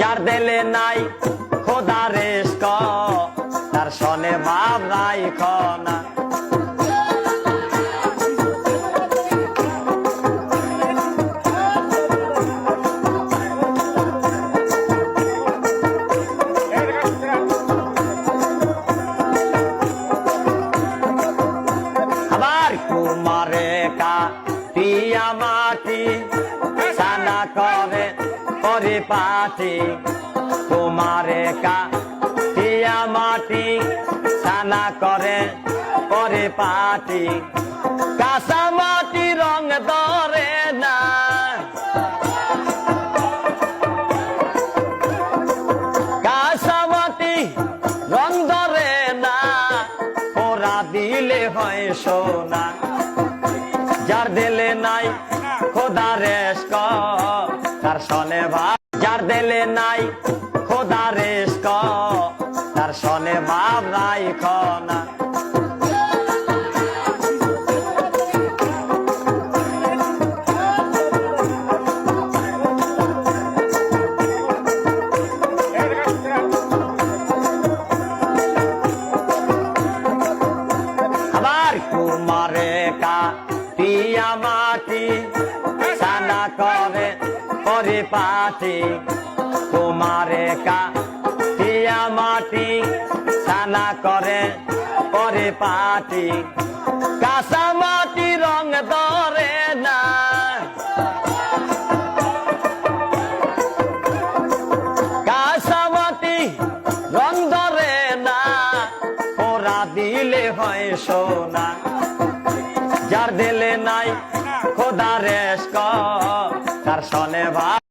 যার দিলে নাই খোদা রেস্ক তার সনে ভাব নাই খনা আবার কুমারে কা টিয়া মাটি সানা করে পরিপাটি তোমারে কা টিয়া মাটি সানা করে পরিপাটি কাঁচা মাটি রং ধরে না কাঁচা মাটি রং ধরে না ওরা দিলে হয় সোনা যার দিলে নাই খোদা রেস্ক তার সনে ভাব যার দিলে নাই খোদা রেস্ক তার সনে ভাব নাই খনা আবার কুমারে কা টিয়া মাটি সানা করে পরিপাটি তোমারে কা টিয়া মাটি সানা করে পরিপাটি কাঁচা মাটি রং ধরে না কাঁচা মাটি রং ধরে না ওরা দিলে হয় সোনা যার দিলে নাই খোদা রেস্ক তার সনে ভাব